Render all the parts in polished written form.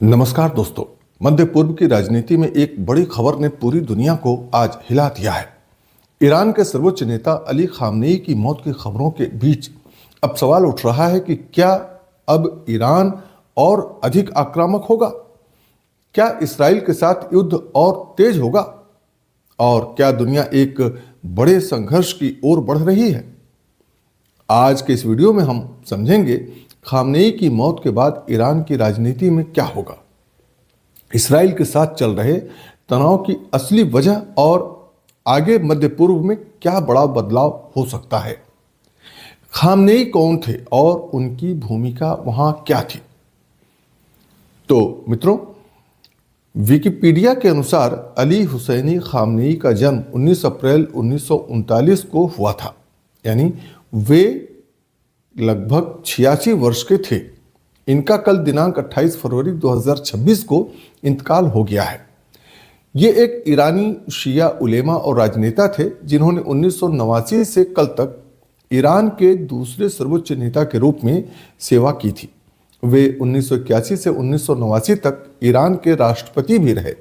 नमस्कार दोस्तों। मध्य पूर्व की राजनीति में एक बड़ी खबर ने पूरी दुनिया को आज हिला दिया है। ईरान के सर्वोच्च नेता अली खामनेई की मौत की खबरों के बीच अब सवाल उठ रहा है कि क्या अब ईरान और अधिक आक्रामक होगा? क्या इसराइल के साथ युद्ध और तेज होगा? और क्या दुनिया एक बड़े संघर्ष की ओर बढ़ रही है? आज के इस वीडियो में हम समझेंगे खामनेई की मौत के बाद ईरान की राजनीति में क्या होगा, इसराइल के साथ चल रहे तनाव की असली वजह और आगे मध्य पूर्व में क्या बड़ा बदलाव हो सकता है। खामनेई कौन थे और उनकी भूमिका वहां क्या थी? तो मित्रों, विकिपीडिया के अनुसार अली हुसैनी खामनेई का जन्म 19 अप्रैल 1939 को हुआ था, यानी वे लगभग 86 वर्ष के थे। इनका कल दिनांक 28 फरवरी 2026 को इंतकाल हो गया है। ये एक ईरानी शिया उलेमा और राजनेता थे जिन्होंने 1989 से कल तक ईरान के दूसरे सर्वोच्च नेता के रूप में सेवा की थी। वे 1981 से 1989 तक ईरान के राष्ट्रपति भी रहे।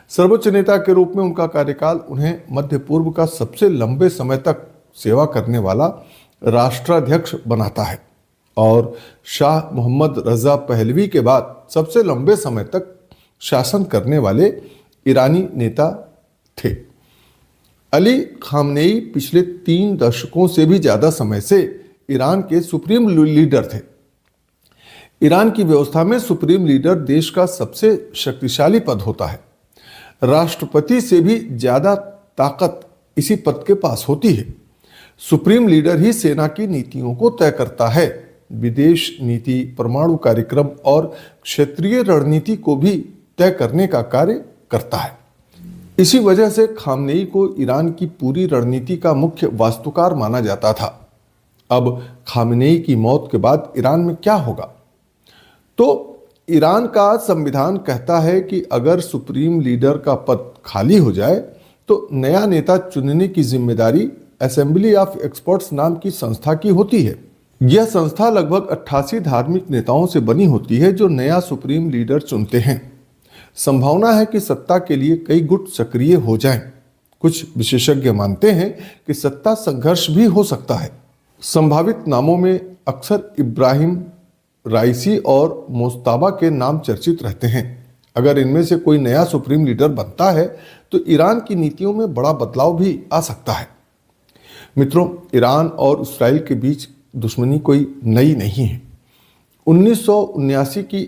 सर्वोच्च नेता के रूप में उनका कार्यकाल उन्हें मध्य पूर्व का सबसे लंबे समय तक सेवा करने वाला राष्ट्राध्यक्ष बनाता है और शाह मोहम्मद रजा पहलवी के बाद सबसे लंबे समय तक शासन करने वाले ईरानी नेता थे। अली खामनेई पिछले 3 दशकों से भी ज्यादा समय से ईरान के सुप्रीम लीडर थे। ईरान की व्यवस्था में सुप्रीम लीडर देश का सबसे शक्तिशाली पद होता है। राष्ट्रपति से भी ज्यादा ताकत इसी पद के पास होती है। सुप्रीम लीडर ही सेना की नीतियों को तय करता है। विदेश नीति, परमाणु कार्यक्रम और क्षेत्रीय रणनीति को भी तय करने का कार्य करता है। इसी वजह से खामनेई को ईरान की पूरी रणनीति का मुख्य वास्तुकार माना जाता था। अब खामनेई की मौत के बाद ईरान में क्या होगा? तो ईरान का संविधान कहता है कि अगर सुप्रीम लीडर का पद खाली हो जाए तो नया नेता चुनने की जिम्मेदारी असेंबली ऑफ एक्सपर्ट्स नाम की संस्था की होती है। यह संस्था लगभग 88 धार्मिक नेताओं से बनी होती है जो नया सुप्रीम लीडर चुनते हैं। संभावना है कि सत्ता के लिए कई गुट सक्रिय हो जाएं। कुछ विशेषज्ञ मानते हैं कि सत्ता संघर्ष भी हो सकता है। संभावित नामों में अक्सर इब्राहिम राइसी और मोस्ताबा के नाम चर्चित रहते हैं। अगर इनमें से कोई नया सुप्रीम लीडर बनता है तो ईरान की नीतियों में बड़ा बदलाव भी आ सकता है। मित्रों, ईरान और इसराइल के बीच दुश्मनी कोई नई नहीं है। 1979 की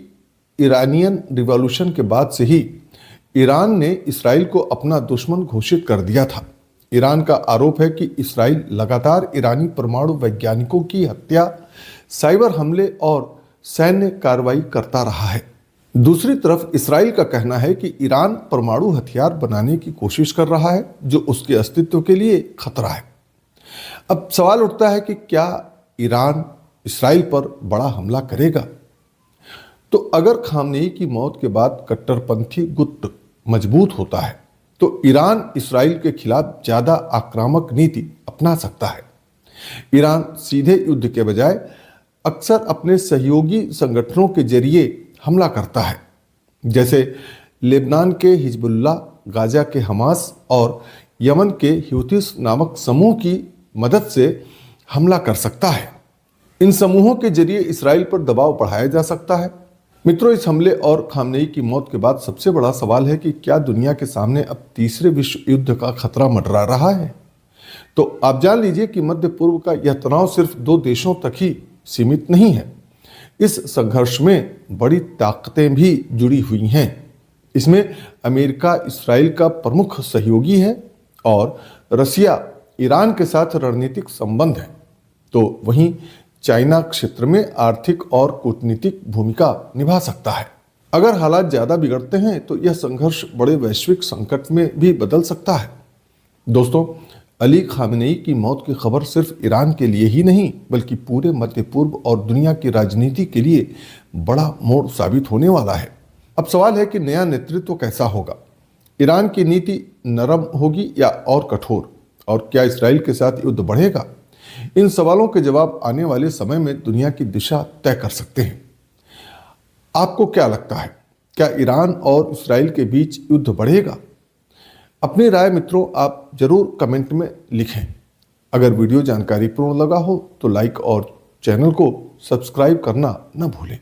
ईरानियन रिवॉल्यूशन के बाद से ही ईरान ने इसराइल को अपना दुश्मन घोषित कर दिया था। ईरान का आरोप है कि इसराइल लगातार ईरानी परमाणु वैज्ञानिकों की हत्या, साइबर हमले और सैन्य कार्रवाई करता रहा है। दूसरी तरफ इसराइल का कहना है कि ईरान परमाणु हथियार बनाने की कोशिश कर रहा है जो उसके अस्तित्व के लिए खतरा है। अब सवाल उठता है कि क्या ईरान इसराइल पर बड़ा हमला करेगा? तो अगर खामनेई की मौत के बाद कट्टरपंथी गुट मजबूत होता है तो ईरान इसराइल के खिलाफ ज्यादा आक्रामक नीति अपना सकता है। ईरान सीधे युद्ध के बजाय अक्सर अपने सहयोगी संगठनों के जरिए हमला करता है, जैसे लेबनान के हिजबुल्लाह, गाजा के हमास और यमन के हूतीस नामक समूह की मदद से हमला कर सकता है। इन समूहों के जरिए इसराइल पर दबाव बढ़ाया जा सकता है। मित्रों, इस हमले और खामनेई की मौत के बाद सबसे बड़ा सवाल है कि क्या दुनिया के सामने अब तीसरे विश्व युद्ध का खतरा मंडरा रहा है? तो आप जान लीजिए कि मध्य पूर्व का यह तनाव सिर्फ 2 देशों तक ही सीमित नहीं है। इस संघर्ष में बड़ी ताकतें भी जुड़ी हुई हैं। इसमें अमेरिका इसराइल का प्रमुख सहयोगी है और रसिया ईरान के साथ रणनीतिक संबंध है। तो वहीं चाइना क्षेत्र में आर्थिक और कूटनीतिक भूमिका निभा सकता है। अगर हालात ज्यादा बिगड़ते हैं तो यह संघर्ष बड़े वैश्विक संकट में भी बदल सकता है। दोस्तों, अली खामनेई की मौत की खबर सिर्फ ईरान के लिए ही नहीं बल्कि पूरे मध्य पूर्व और दुनिया की राजनीति के लिए बड़ा मोड़ साबित होने वाला है। अब सवाल है कि नया नेतृत्व कैसा होगा? ईरान की नीति नरम होगी या और कठोर? और क्या इसराइल के साथ युद्ध बढ़ेगा? इन सवालों के जवाब आने वाले समय में दुनिया की दिशा तय कर सकते हैं। आपको क्या लगता है? क्या ईरान और इसराइल के बीच युद्ध बढ़ेगा? अपनी राय मित्रों आप जरूर कमेंट में लिखें। अगर वीडियो जानकारीपूर्ण लगा हो तो लाइक और चैनल को सब्सक्राइब करना न भूलें।